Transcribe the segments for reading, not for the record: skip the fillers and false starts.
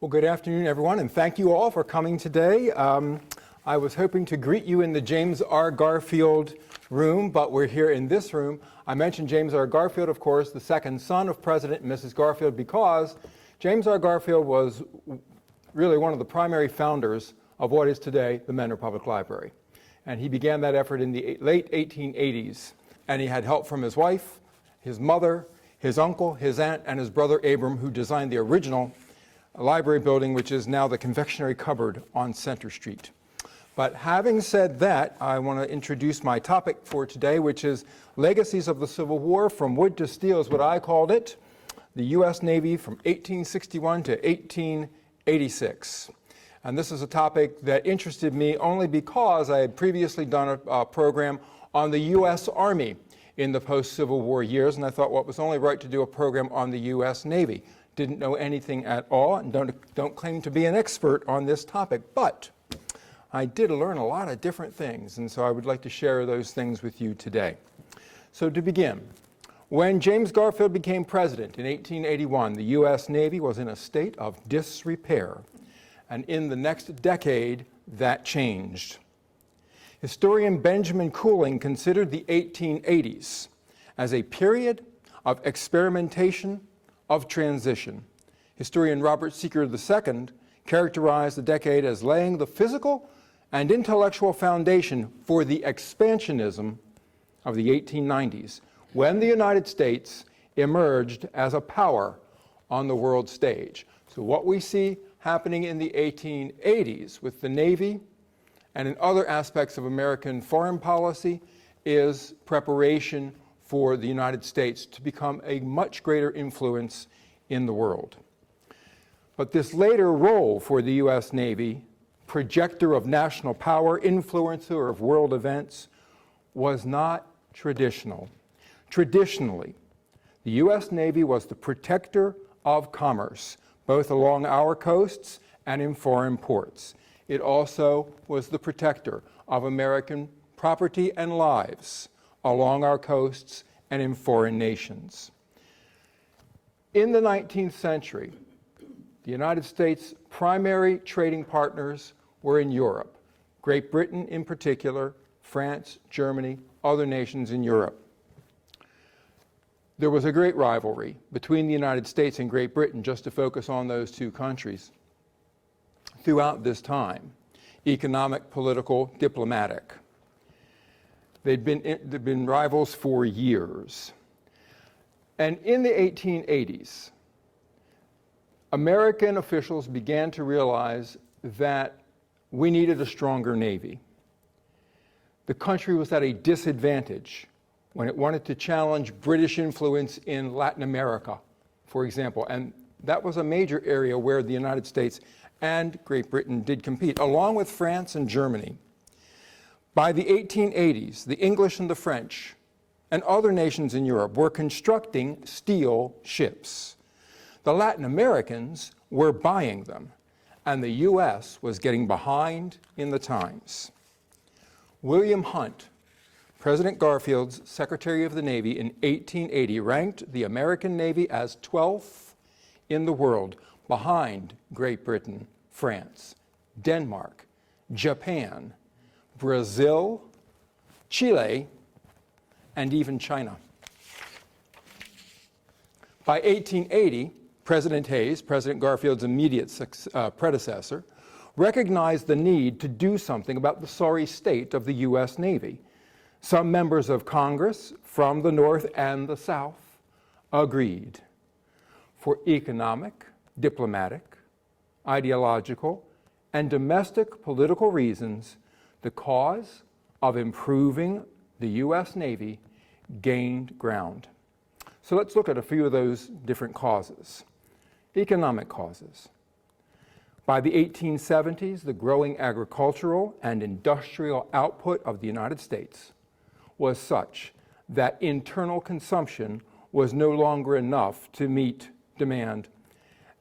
Well, good afternoon, everyone, and thank you all for coming today. I was hoping to greet you in the James R. Garfield room, but we're here in this room. I mentioned James R. Garfield, of course, the second son of President and Mrs. Garfield, because James R. Garfield was really one of the primary founders of what is today the Mentor Public Library. And he began that effort in the late 1880s, and he had help from his wife, his mother, his uncle, his aunt, and his brother Abram, who designed the original library building, which is now the confectionery cupboard on Center Street. But having said that, I want to introduce my topic for today, which is Legacies of the Civil War, from Wood to Steel is what I called it, the U.S. Navy from 1861 to 1886. And this is a topic that interested me only because I had previously done a program on the U.S. Army in the post-Civil War years, and I thought, well, it was only right to do a program on the U.S. Navy. Didn't know anything at all, and don't claim to be an expert on this topic, but I did learn a lot of different things, and so I would like to share those things with you today. So to begin, when James Garfield became president in 1881, the U.S. Navy was in a state of disrepair, and in the next decade, that changed. Historian Benjamin Cooling considered the 1880s as a period of experimentation, of transition. Historian Robert Seeker II characterized the decade as laying the physical and intellectual foundation for the expansionism of the 1890s, when the United States emerged as a power on the world stage. So what we see happening in the 1880s with the Navy and in other aspects of American foreign policy is preparation for the United States to become a much greater influence in the world. But this later role for the U.S. Navy, projector of national power, influencer of world events, was not traditional. Traditionally, the U.S. Navy was the protector of commerce, both along our coasts and in foreign ports. It also was the protector of American property and lives along our coasts and in foreign nations. In the 19th century, the United States' primary trading partners were in Europe, Great Britain in particular, France, Germany, other nations in Europe. There was a great rivalry between the United States and Great Britain, just to focus on those two countries, throughout this time: economic, political, diplomatic. There'd been rivals for years. And in the 1880s, American officials began to realize that we needed a stronger Navy. The country was at a disadvantage when it wanted to challenge British influence in Latin America, for example. And that was a major area where the United States and Great Britain did compete, along with France and Germany. By the 1880s, the English and the French and other nations in Europe were constructing steel ships. The Latin Americans were buying them, and the U.S. was getting behind in the times. William Hunt, President Garfield's Secretary of the Navy in 1880, ranked the American Navy as 12th in the world, behind Great Britain, France, Denmark, Japan, Brazil, Chile, and even China. By 1880, President Hayes, President Garfield's immediate predecessor, recognized the need to do something about the sorry state of the U.S. Navy. Some members of Congress from the North and the South agreed. For economic, diplomatic, ideological, and domestic political reasons, the cause of improving the U.S. Navy gained ground. So let's look at a few of those different causes. Economic causes. By the 1870s, the growing agricultural and industrial output of the United States was such that internal consumption was no longer enough to meet demand,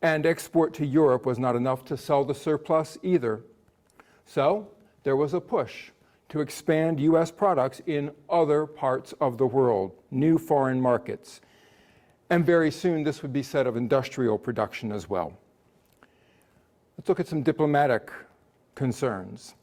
and export to Europe was not enough to sell the surplus either. So there was a push to expand U.S. products in other parts of the world, new foreign markets. And very soon this would be said of industrial production as well. Let's look at some diplomatic concerns.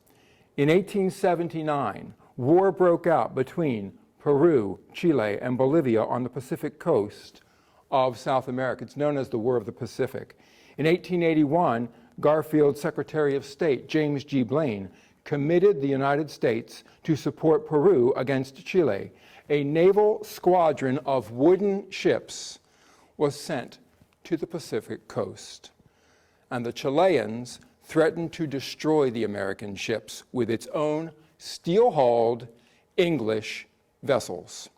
In 1879, war broke out between Peru, Chile, and Bolivia on the Pacific coast of South America. It's known as the War of the Pacific. In 1881, Garfield's Secretary of State, James G. Blaine, committed the United States to support Peru against Chile. A naval squadron of wooden ships was sent to the Pacific coast, and the Chileans threatened to destroy the American ships with its own steel-hulled English vessels,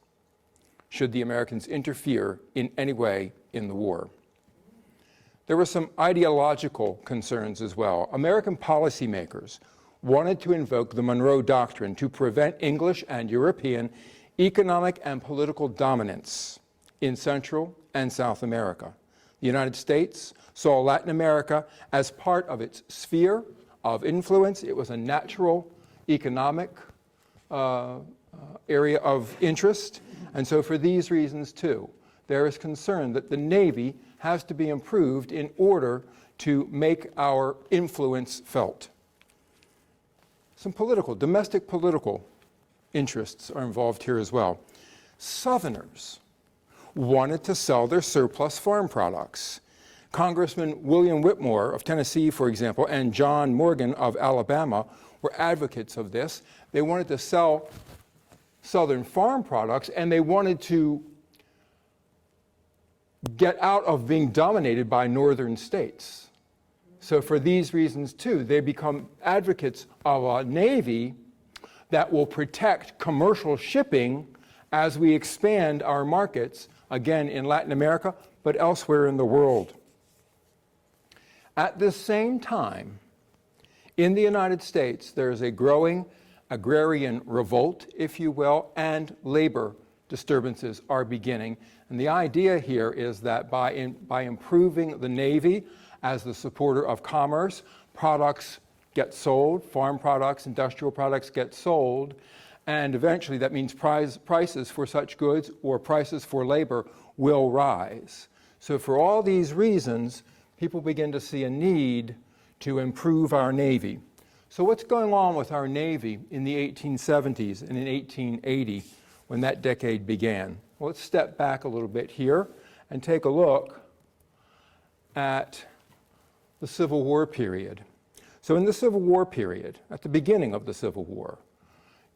should the Americans interfere in any way in the war. There were some ideological concerns as well. American policymakers wanted to invoke the Monroe Doctrine to prevent English and European economic and political dominance in Central and South America. The United States saw Latin America as part of its sphere of influence. It was a natural economic area of interest. And so for these reasons, too, there is concern that the Navy has to be improved in order to make our influence felt. Some domestic political interests are involved here as well. Southerners wanted to sell their surplus farm products. Congressman William Whitmore of Tennessee, for example, and John Morgan of Alabama were advocates of this. They wanted to sell Southern farm products, and they wanted to get out of being dominated by northern states. So for these reasons, too, they become advocates of a Navy that will protect commercial shipping as we expand our markets, again in Latin America, but elsewhere in the world. At the same time, in the United States, there is a growing agrarian revolt, if you will, and labor disturbances are beginning. And the idea here is that by improving the Navy as the supporter of commerce, products get sold, farm products, industrial products get sold, and eventually that means prices for such goods or prices for labor will rise. So for all these reasons, people begin to see a need to improve our Navy. So what's going on with our Navy in the 1870s and in 1880 when that decade began? Well, let's step back a little bit here and take a look at the Civil War period. So in the Civil War period, at the beginning of the Civil War,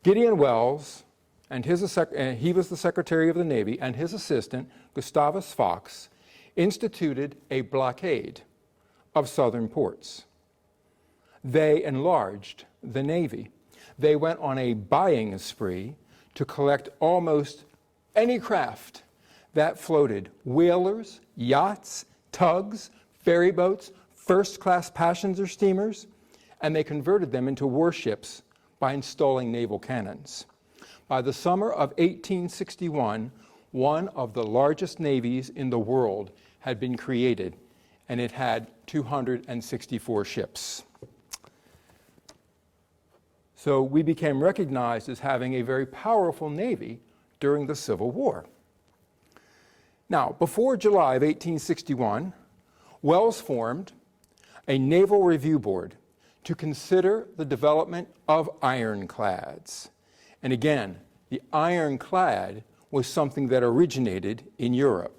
Gideon Welles, and he was the Secretary of the Navy, and his assistant, Gustavas Fox, instituted a blockade of southern ports. They enlarged the Navy. They went on a buying spree to collect almost any craft that floated: whalers, yachts, tugs, ferry boats, first-class passenger steamers, and they converted them into warships by installing naval cannons. By the summer of 1861, one of the largest navies in the world had been created, and it had 264 ships. So we became recognized as having a very powerful Navy during the Civil War. Now, before July of 1861, Welles formed a Naval Review Board to consider the development of ironclads. And again, the ironclad was something that originated in Europe.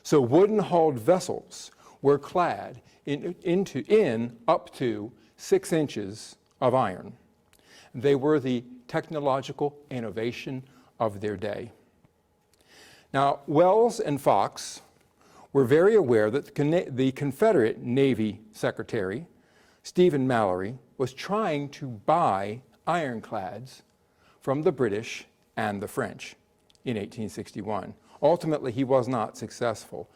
So wooden-hulled vessels were clad in up to 6 inches of iron. They were the technological innovation of their day. Now, Welles and Fox were very aware that the Confederate Navy Secretary, Stephen Mallory, was trying to buy ironclads from the British and the French in 1861. Ultimately, he was not successful.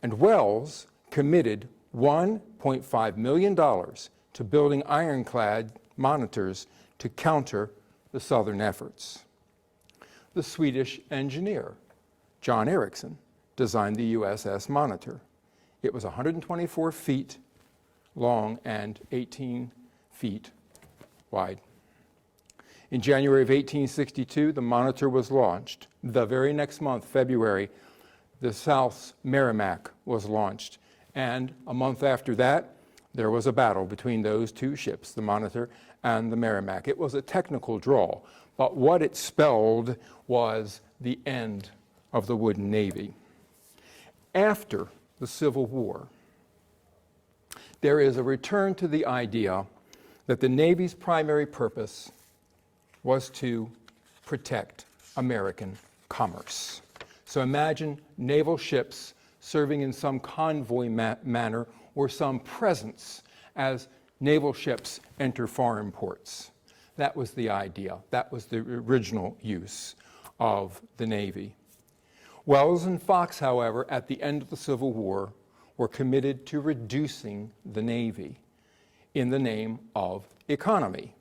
And Welles committed $1.5 million to building ironclad monitors to counter the Southern efforts. The Swedish engineer, John Ericsson, designed the USS Monitor. It was 124 feet long and 18 feet wide. In January of 1862, the Monitor was launched. The very next month, February, the South's Merrimack was launched. And a month after that, There was a battle between those two ships, the Monitor and the Merrimack. It was a technical draw, but what it spelled was the end of the wooden navy. After the Civil War, there is a return to the idea that the Navy's primary purpose was to protect American commerce. So imagine naval ships serving in some convoy manner or some presence as naval ships enter foreign ports. That was the idea. That was the original use of the Navy. Wells and Fox, however, at the end of the Civil War, were committed to reducing the Navy in the name of economy.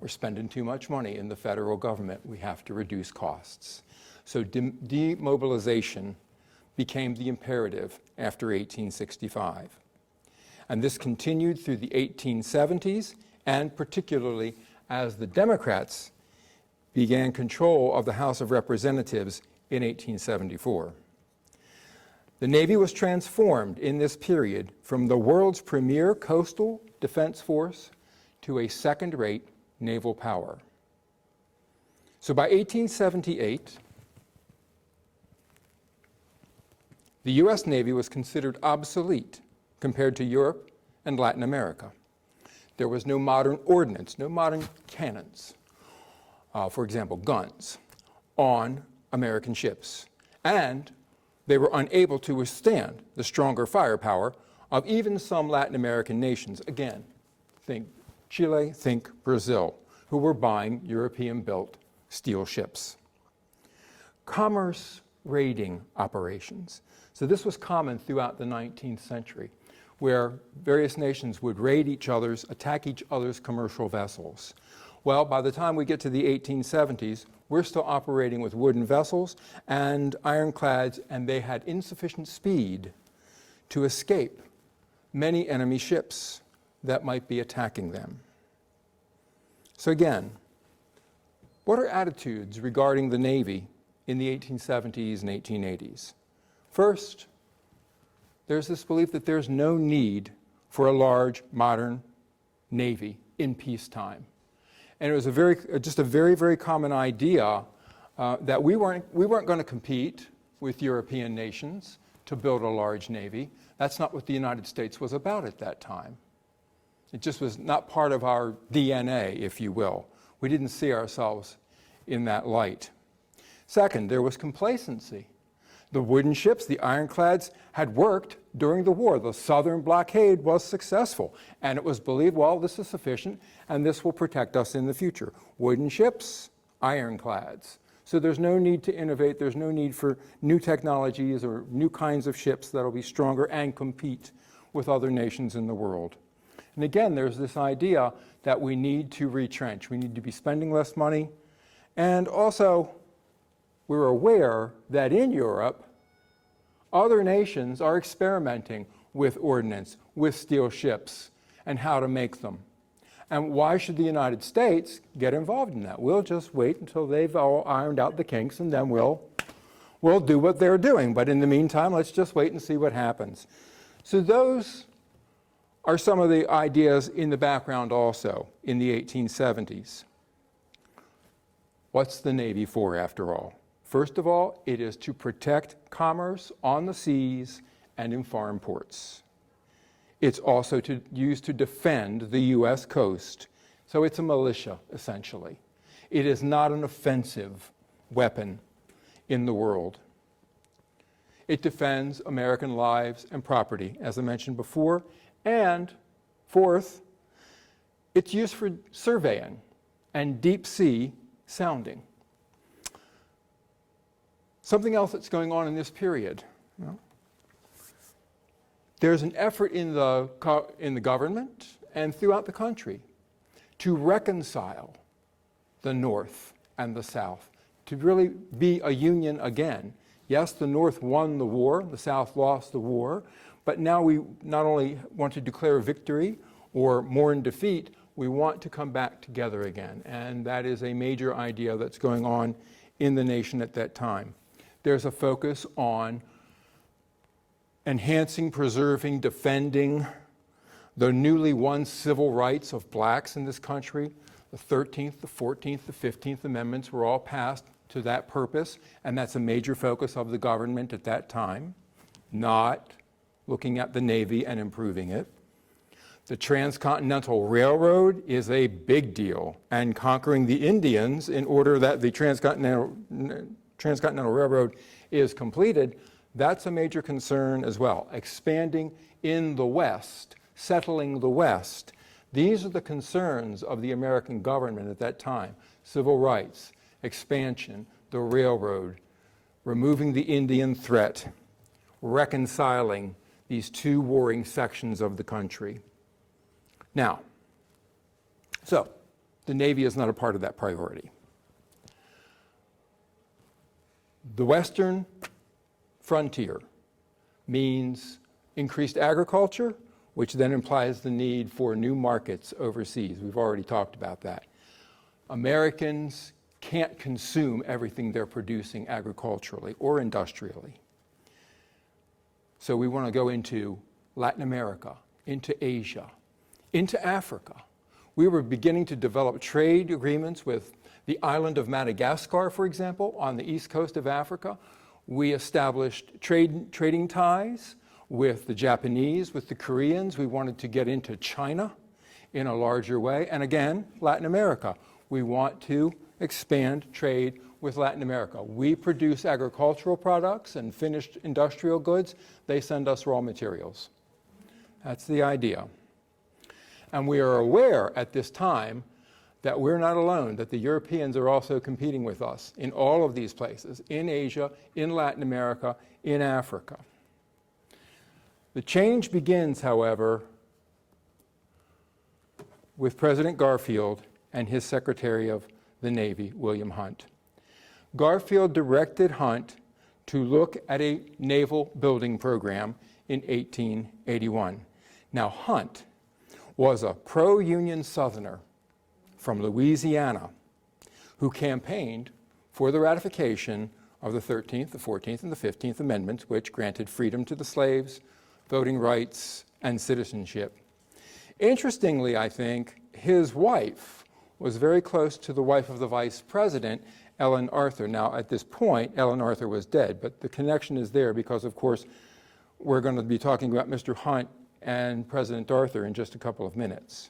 We're spending too much money in the federal government. We have to reduce costs. So demobilization became the imperative after 1865. And this continued through the 1870s, and particularly as the Democrats began control of the House of Representatives in 1874. The Navy was transformed in this period from the world's premier coastal defense force to a second-rate naval power. So by 1878, the U.S. Navy was considered obsolete compared to Europe and Latin America. There was no modern ordnance, no modern cannons, for example, guns, on American ships. And they were unable to withstand the stronger firepower of even some Latin American nations. Again, think Chile, think Brazil, who were buying European-built steel ships. Commerce raiding operations. So this was common throughout the 19th century, where various nations would raid each other's, attack each other's commercial vessels. Well, by the time we get to the 1870s, we're still operating with wooden vessels and ironclads, and they had insufficient speed to escape many enemy ships that might be attacking them. So again, what are attitudes regarding the Navy in the 1870s and 1880s? First, there's this belief that there's no need for a large, modern Navy in peacetime. And it was just a very, very common idea that we weren't going to compete with European nations to build a large Navy. That's not what the United States was about at that time. It just was not part of our DNA, if you will. We didn't see ourselves in that light. Second, there was complacency. The wooden ships, the ironclads, had worked during the war. The Southern blockade was successful, and it was believed, well, this is sufficient, and this will protect us in the future. Wooden ships, ironclads. So there's no need to innovate. There's no need for new technologies or new kinds of ships that will be stronger and compete with other nations in the world. And again, there's this idea that we need to retrench. We need to be spending less money. And also, we're aware that in Europe, other nations are experimenting with ordnance, with steel ships, and how to make them. And why should the United States get involved in that? We'll just wait until they've all ironed out the kinks, and then we'll do what they're doing. But in the meantime, let's just wait and see what happens. So those are some of the ideas in the background also in the 1870s. What's the Navy for, after all? First of all, it is to protect commerce on the seas and in foreign ports. It's also used to defend the U.S. coast. So it's a militia, essentially. It is not an offensive weapon in the world. It defends American lives and property, as I mentioned before. And fourth, it's used for surveying and deep sea sounding. Something else that's going on in this period. There's an effort in the government and throughout the country to reconcile the North and the South, to really be a union again. Yes, the North won the war, the South lost the war, but now we not only want to declare victory or mourn defeat, we want to come back together again. And that is a major idea that's going on in the nation at that time. There's a focus on enhancing, preserving, defending the newly won civil rights of blacks in this country. The 13th, the 14th, the 15th Amendments were all passed to that purpose, and that's a major focus of the government at that time, not looking at the Navy and improving it. The Transcontinental Railroad is a big deal, and conquering the Indians in order that the Transcontinental Railroad is completed, that's a major concern as well. Expanding in the West, settling the West. These are the concerns of the American government at that time. Civil rights, expansion, the railroad, removing the Indian threat, reconciling these two warring sections of the country. Now, so the Navy is not a part of that priority. The Western frontier means increased agriculture, which then implies the need for new markets overseas. We've already talked about that. Americans can't consume everything they're producing agriculturally or industrially. So we want to go into Latin America, into Asia, into Africa. We were beginning to develop trade agreements with the island of Madagascar, for example, on the east coast of Africa. We established trading ties with the Japanese, with the Koreans. We wanted to get into China in a larger way. And again, Latin America. We want to expand trade with Latin America. We produce agricultural products and finished industrial goods. They send us raw materials. That's the idea. And we are aware at this time that we're not alone, that the Europeans are also competing with us in all of these places, in Asia, in Latin America, in Africa. The change begins, however, with President Garfield and his Secretary of the Navy, William Hunt. Garfield directed Hunt to look at a naval building program in 1881. Now, Hunt was a pro-Union Southerner from Louisiana who campaigned for the ratification of the 13th, the 14th, and the 15th Amendments, which granted freedom to the slaves, voting rights, and citizenship. Interestingly, I think, his wife was very close to the wife of the Vice President, Ellen Arthur. Now, at this point, Ellen Arthur was dead, but the connection is there because, of course, we're going to be talking about Mr. Hunt and President Arthur in just a couple of minutes.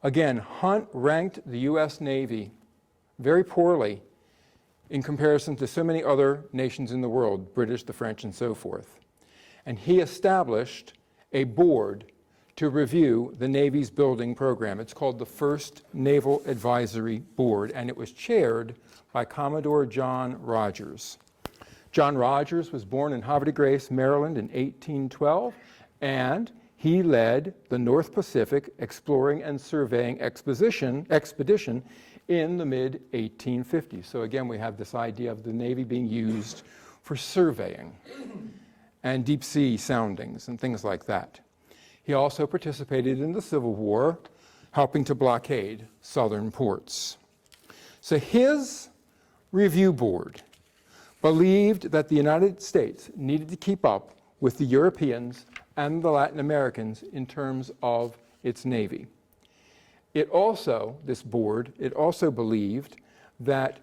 Again, Hunt ranked the U.S. Navy very poorly in comparison to so many other nations in the world, British, the French, and so forth. And he established a board to review the Navy's building program. It's called the First Naval Advisory Board, and it was chaired by Commodore John Rogers. John Rogers was born in Havre de Grace, Maryland in 1812, and he led the North Pacific Exploring and Surveying Expedition in the mid-1850s. So again, we have this idea of the Navy being used for surveying and deep sea soundings and things like that. He also participated in the Civil War, helping to blockade southern ports. So his review board believed that the United States needed to keep up with the Europeans and the Latin Americans in terms of its Navy. This board also believed that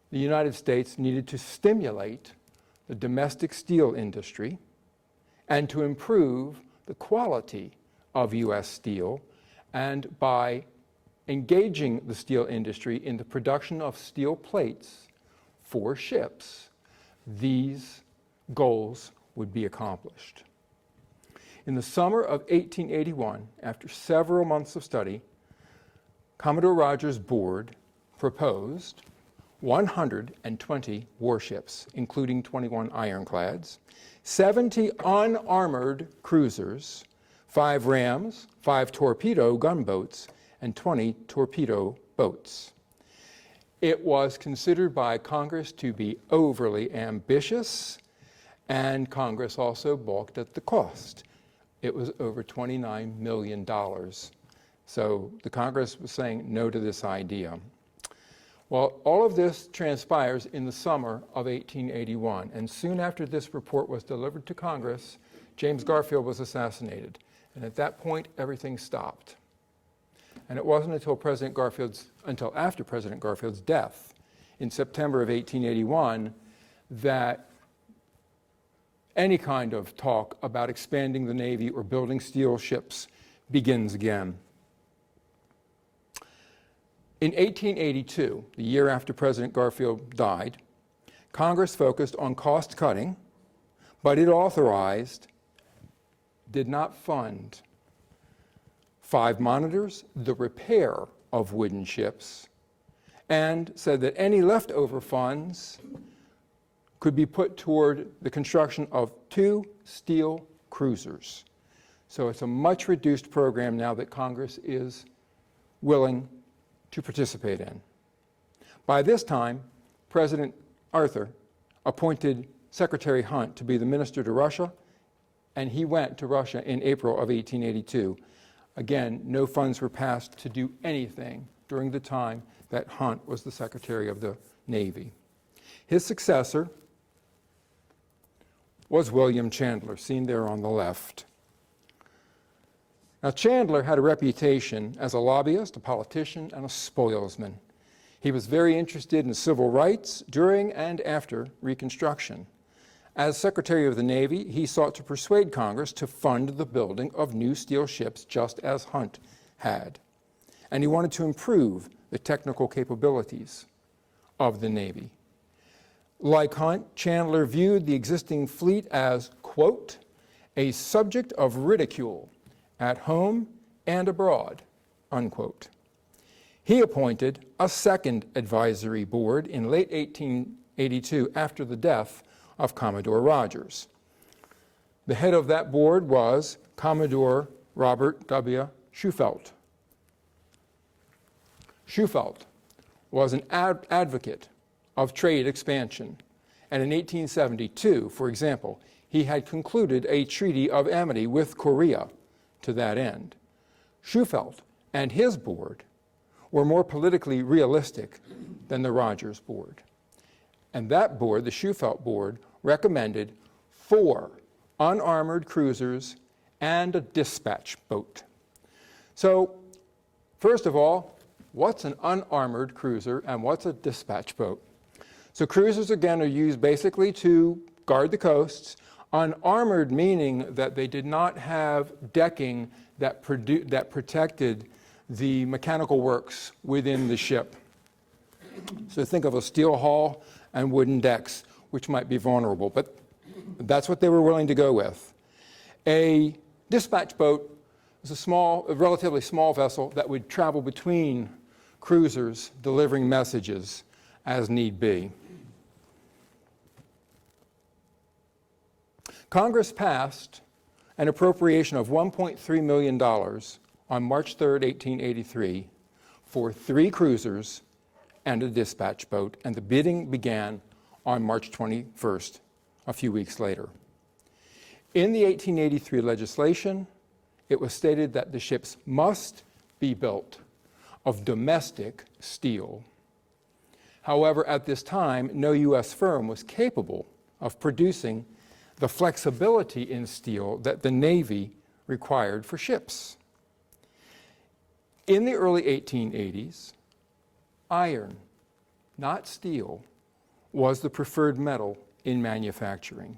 the United States needed to stimulate the domestic steel industry and to improve the quality of U.S. steel, and by engaging the steel industry in the production of steel plates for ships, these goals would be accomplished. In the summer of 1881, after several months of study, Commodore Rogers' board proposed 120 warships, including 21 ironclads, 70 unarmored cruisers, 5 rams, 5 torpedo gunboats, and 20 torpedo boats. It was considered by Congress to be overly ambitious, and Congress also balked at the cost. It was over $29 million. So the Congress was saying no to this idea. Well, all of this transpires in the summer of 1881, and soon after this report was delivered to Congress, James Garfield was assassinated. And at that point, everything stopped. And it wasn't until after President Garfield's death in September of 1881 that any kind of talk about expanding the Navy or building steel ships begins again. In 1882, the year after President Garfield died, Congress focused on cost cutting, but it authorized, did not fund, 5 monitors, the repair of wooden ships, and said that any leftover funds could be put toward the construction of 2 steel cruisers. So it's a much reduced program now that Congress is willing to participate in. By this time, President Arthur appointed Secretary Hunt to be the minister to Russia, and he went to Russia in April of 1882. Again, no funds were passed to do anything during the time that Hunt was the Secretary of the Navy. His successor was William Chandler, seen there on the left. Now, Chandler had a reputation as a lobbyist, a politician, and a spoilsman. He was very interested in civil rights during and after Reconstruction. As Secretary of the Navy, he sought to persuade Congress to fund the building of new steel ships just as Hunt had. And he wanted to improve the technical capabilities of the Navy. Like Hunt, Chandler viewed the existing fleet as, quote, a subject of ridicule at home and abroad, unquote. He appointed a second advisory board in late 1882 after the death of Commodore Rogers. The head of that board was Commodore Robert W. Shufeldt. Shufeldt was an advocate of trade expansion, and in 1872, for example, he had concluded a treaty of amity with Korea to that end. Shufeldt and his board were more politically realistic than the Rogers board. And that board, the Shufeldt board, recommended 4 unarmored cruisers and a dispatch boat. So, first of all, what's an unarmored cruiser and what's a dispatch boat? So cruisers, again, are used basically to guard the coasts. Unarmored meaning that they did not have decking that protected the mechanical works within the ship. So think of a steel hull and wooden decks, which might be vulnerable, but that's what they were willing to go with. A dispatch boat is a relatively small vessel that would travel between cruisers delivering messages as need be. Congress passed an appropriation of $1.3 million on March 3, 1883, for 3 cruisers and a dispatch boat, and the bidding began on March 21st, a few weeks later. In the 1883 legislation, it was stated that the ships must be built of domestic steel. However, at this time, no U.S. firm was capable of producing the flexibility in steel that the Navy required for ships. In the early 1880s, iron, not steel, was the preferred metal in manufacturing.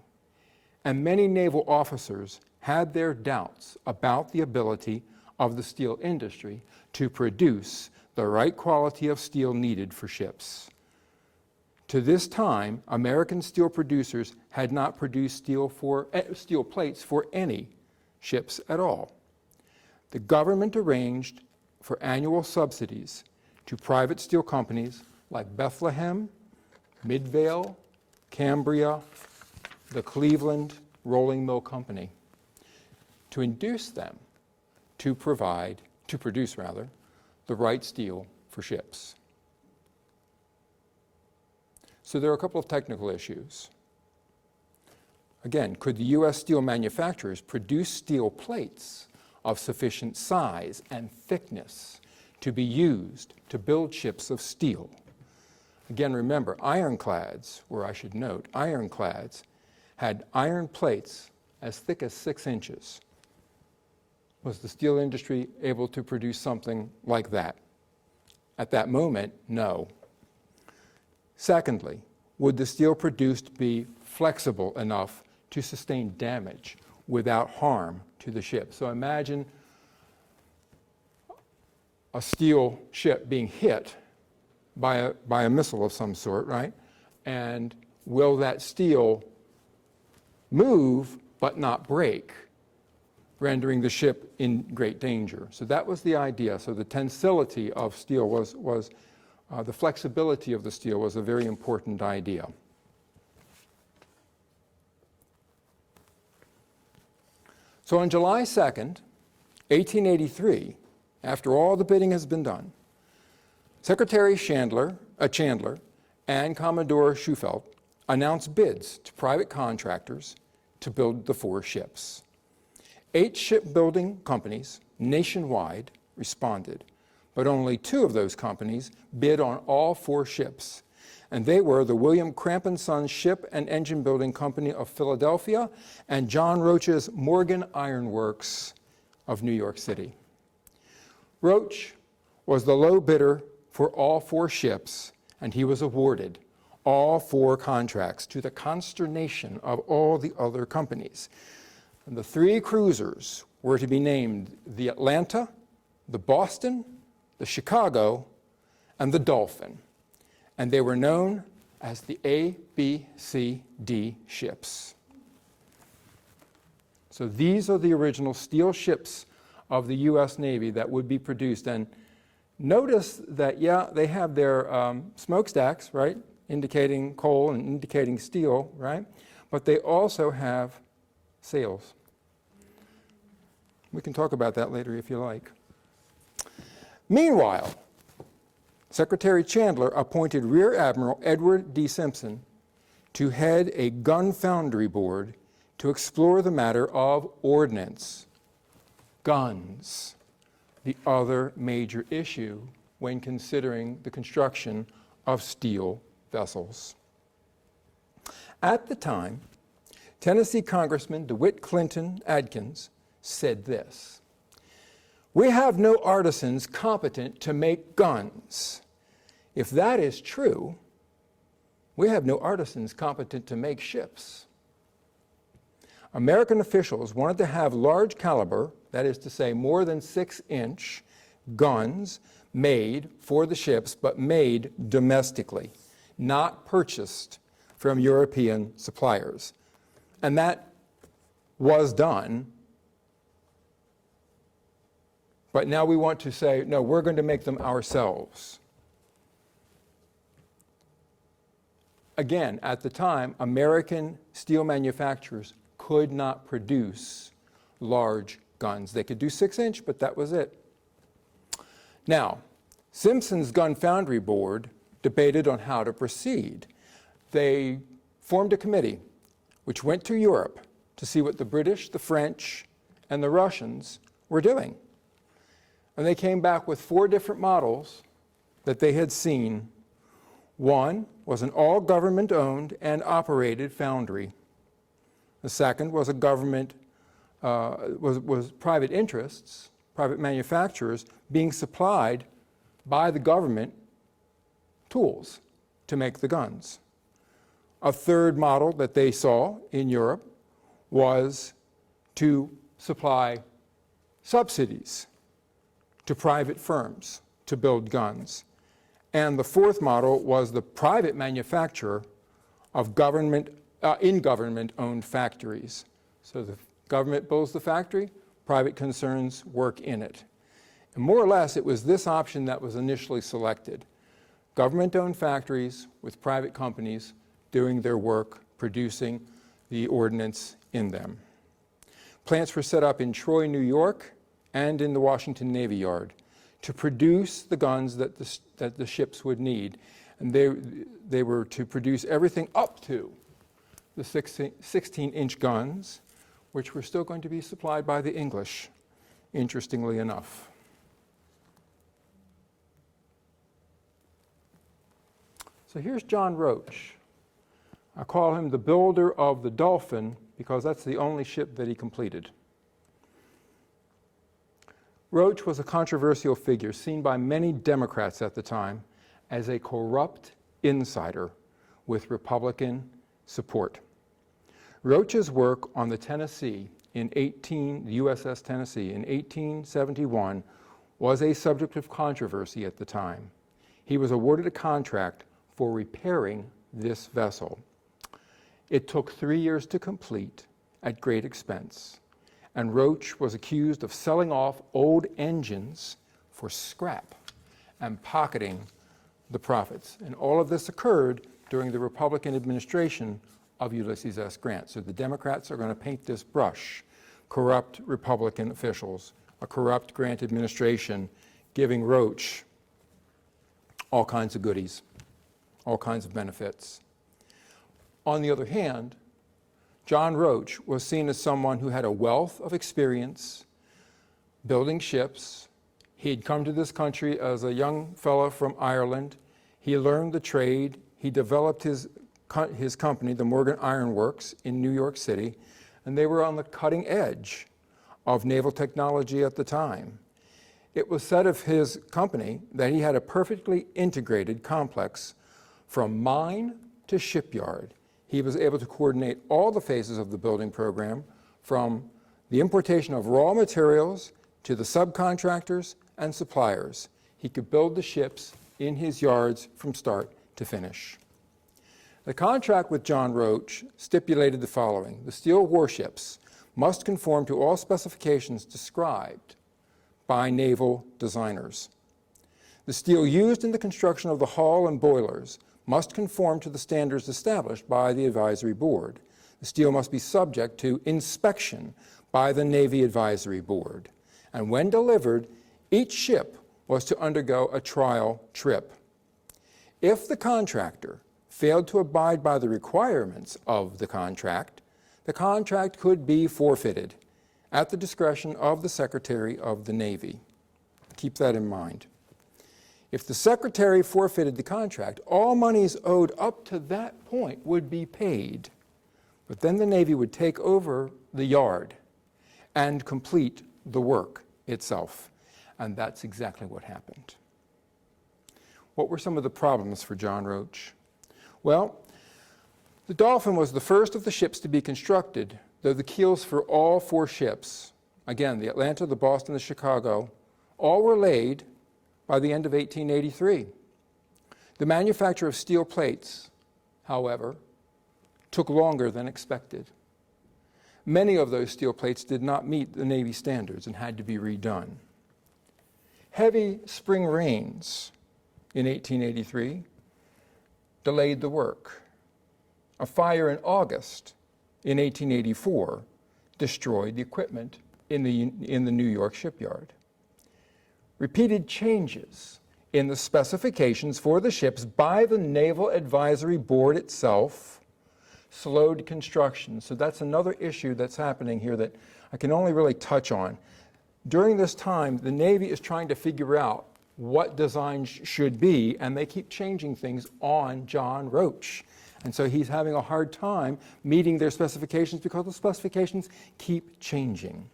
And many naval officers had their doubts about the ability of the steel industry to produce the right quality of steel needed for ships. To this time, American steel producers had not produced steel plates for any ships at all. The government arranged for annual subsidies to private steel companies like Bethlehem, Midvale, Cambria, the Cleveland Rolling Mill Company, to induce them to produce the right steel for ships. So there are a couple of technical issues. Again, could the U.S. steel manufacturers produce steel plates of sufficient size and thickness to be used to build ships of steel? Again, remember, ironclads, or I should note, ironclads had iron plates as thick as 6 inches. Was the steel industry able to produce something like that? At that moment, no. Secondly, would the steel produced be flexible enough to sustain damage without harm to the ship? So imagine a steel ship being hit by a missile of some sort, right? And will that steel move but not break, rendering the ship in great danger? So that was the idea. So the tensility of steel was the flexibility of the steel was a very important idea. So on July 2nd, 1883, after all the bidding has been done, Secretary Chandler and Commodore Shufeldt announced bids to private contractors to build the 4 ships. 8 shipbuilding companies nationwide responded, but only 2 of those companies bid on all 4 ships, and they were the William Cramp & Sons Ship and Engine Building Company of Philadelphia and John Roach's Morgan Iron Works of New York City. Roach was the low bidder for all 4 ships, and he was awarded all 4 contracts to the consternation of all the other companies. And the 3 cruisers were to be named the Atlanta, the Boston, the Chicago, and the Dolphin. And they were known as the A, B, C, D ships. So these are the original steel ships of the U.S. Navy that would be produced. And notice that, yeah, they have their smokestacks, right, indicating coal and indicating steel, right? But they also have sails. We can talk about that later if you like. Meanwhile, Secretary Chandler appointed Rear Admiral Edward D. Simpson to head a gun foundry board to explore the matter of ordnance, guns, the other major issue when considering the construction of steel vessels. At the time, Tennessee Congressman DeWitt Clinton Adkins said this: "We have no artisans competent to make guns. If that is true, we have no artisans competent to make ships." American officials wanted to have large caliber, that is to say more than 6-inch guns made for the ships, but made domestically, not purchased from European suppliers. And that was done. But now we want to say, no, we're going to make them ourselves. Again, at the time, American steel manufacturers could not produce large guns. They could do 6-inch, but that was it. Now, Simpson's Gun Foundry Board debated on how to proceed. They formed a committee which went to Europe to see what the British, the French, and the Russians were doing. And they came back with 4 different models that they had seen. One was an all government-owned and operated foundry. The second was a government, was private interests, private manufacturers being supplied by the government tools to make the guns. A third model that they saw in Europe was to supply subsidies to private firms to build guns. And the fourth model was the private manufacture of in government-owned factories. So the government builds the factory, private concerns work in it. And more or less, it was this option that was initially selected. Government-owned factories with private companies doing their work, producing the ordnance in them. Plants were set up in Troy, New York, and in the Washington Navy Yard to produce the guns that the ships would need. And they were to produce everything up to the 16-inch guns, which were still going to be supplied by the English, interestingly enough. So here's John Roach. I call him the builder of the Dolphin because that's the only ship that he completed. Roach was a controversial figure seen by many Democrats at the time as a corrupt insider with Republican support. Roach's work on the Tennessee the USS Tennessee in 1871 was a subject of controversy at the time. He was awarded a contract for repairing this vessel. It took 3 years to complete at great expense, and Roach was accused of selling off old engines for scrap and pocketing the profits. And all of this occurred during the Republican administration of Ulysses S. Grant. So the Democrats are going to paint this brush: corrupt Republican officials, a corrupt Grant administration giving Roach all kinds of goodies, all kinds of benefits. On the other hand, John Roach was seen as someone who had a wealth of experience building ships. He had come to this country as a young fellow from Ireland. He learned the trade. He developed his company, the Morgan Iron Works, in New York City, and they were on the cutting edge of naval technology at the time. It was said of his company that he had a perfectly integrated complex from mine to shipyard. He was able to coordinate all the phases of the building program, from the importation of raw materials to the subcontractors and suppliers. He could build the ships in his yards from start to finish. The contract with John Roach stipulated the following: the steel warships must conform to all specifications described by naval designers. The steel used in the construction of the hull and boilers must conform to the standards established by the Advisory Board. The steel must be subject to inspection by the Navy Advisory Board. And when delivered, each ship was to undergo a trial trip. If the contractor failed to abide by the requirements of the contract could be forfeited at the discretion of the Secretary of the Navy. Keep that in mind. If the Secretary forfeited the contract, all monies owed up to that point would be paid, but then the Navy would take over the yard and complete the work itself. And that's exactly what happened. What were some of the problems for John Roach? Well, the Dolphin was the first of the ships to be constructed, though the keels for all 4 ships, again, the Atlanta, the Boston, the Chicago, all were laid by the end of 1883. The manufacture of steel plates, however, took longer than expected. Many of those steel plates did not meet the Navy standards and had to be redone. Heavy spring rains in 1883 delayed the work. A fire in August in 1884 destroyed the equipment in the New York shipyard. Repeated changes in the specifications for the ships by the Naval Advisory Board itself slowed construction. So that's another issue that's happening here that I can only really touch on. During this time, the Navy is trying to figure out what designs should be, and they keep changing things on John Roach. And so he's having a hard time meeting their specifications because the specifications keep changing.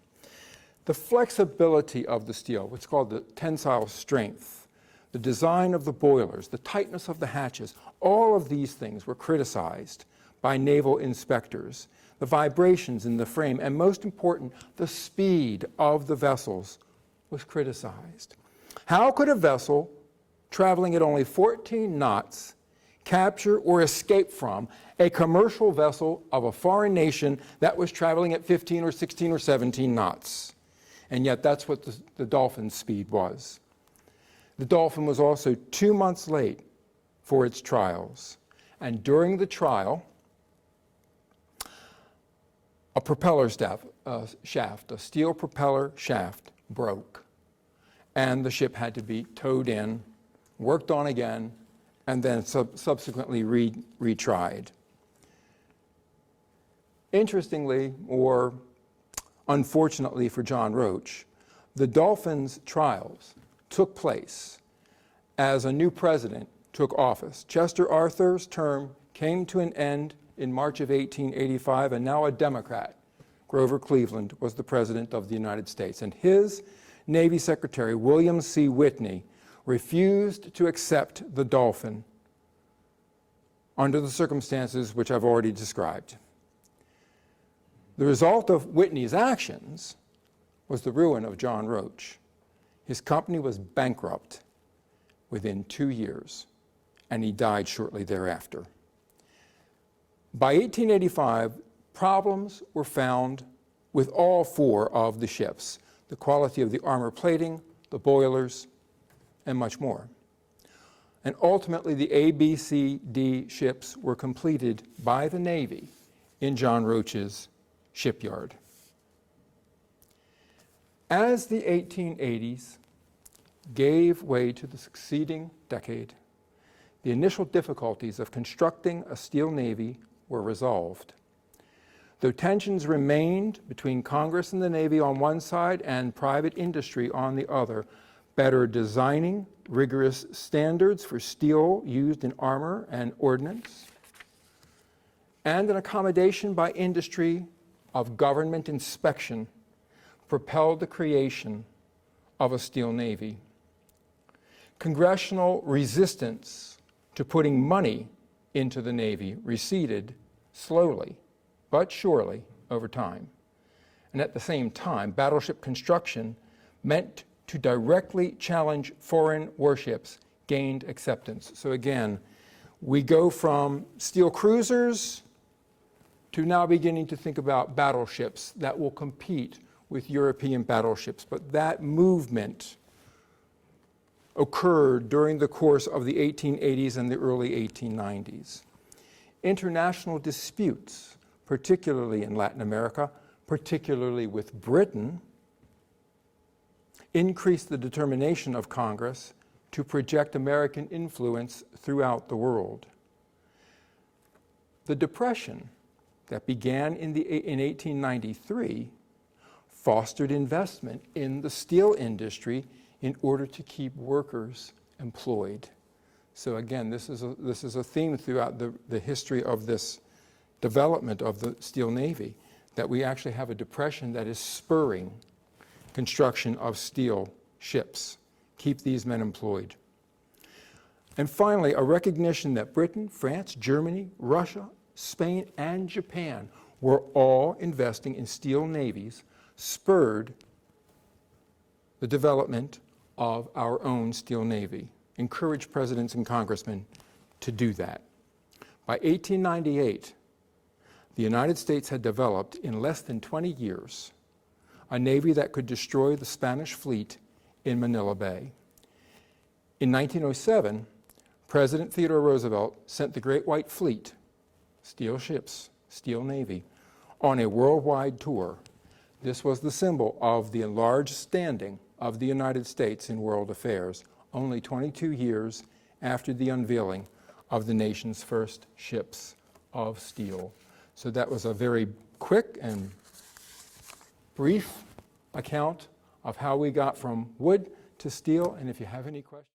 The flexibility of the steel, what's called the tensile strength, the design of the boilers, the tightness of the hatches, all of these things were criticized by naval inspectors. The vibrations in the frame, and most important, the speed of the vessels was criticized. How could a vessel traveling at only 14 knots capture or escape from a commercial vessel of a foreign nation that was traveling at 15 or 16 or 17 knots? And yet that's what the Dolphin's speed was. The Dolphin was also 2 months late for its trials. And during the trial, a propeller shaft, a steel propeller shaft, broke. And the ship had to be towed in, worked on again, and then subsequently retried. Interestingly, or unfortunately for John Roach, the Dolphin's trials took place as a new president took office. Chester Arthur's term came to an end in March of 1885, and now a Democrat, Grover Cleveland, was the president of the United States. And his Navy Secretary William C. Whitney refused to accept the Dolphin under the circumstances which I've already described. The result of Whitney's actions was the ruin of John Roach. His company was bankrupt within 2 years, and he died shortly thereafter. By 1885, problems were found with all 4 of the ships: the quality of the armor plating, the boilers, and much more. And ultimately, the A, B, C, D ships were completed by the Navy in John Roach's shipyard. As the 1880s gave way to the succeeding decade, the initial difficulties of constructing a steel navy were resolved. Though tensions remained between Congress and the Navy on one side and private industry on the other, better designing, rigorous standards for steel used in armor and ordnance, and an accommodation by industry of government inspection propelled the creation of a steel navy. Congressional resistance to putting money into the Navy receded slowly but surely over time. And at the same time, battleship construction meant to directly challenge foreign warships gained acceptance. So again, we go from steel cruisers to now beginning to think about battleships that will compete with European battleships. But that movement occurred during the course of the 1880s and the early 1890s. International disputes, particularly in Latin America, particularly with Britain, increased the determination of Congress to project American influence throughout the world. The Depression that began in 1893 fostered investment in the steel industry in order to keep workers employed. So again, this is a theme throughout the history of this development of the Steel Navy, that we actually have a depression that is spurring construction of steel ships. Keep these men employed. And finally, a recognition that Britain, France, Germany, Russia, Spain, and Japan were all investing in steel navies spurred the development of our own steel navy, encouraged presidents and congressmen to do that. By 1898, the United States had developed in less than 20 years a navy that could destroy the Spanish fleet in Manila Bay. In 1907, President Theodore Roosevelt sent the Great White Fleet, steel ships, steel navy, on a worldwide tour. This was the symbol of the enlarged standing of the United States in world affairs, only 22 years after the unveiling of the nation's first ships of steel. So that was a very quick and brief account of how we got from wood to steel, and if you have any questions.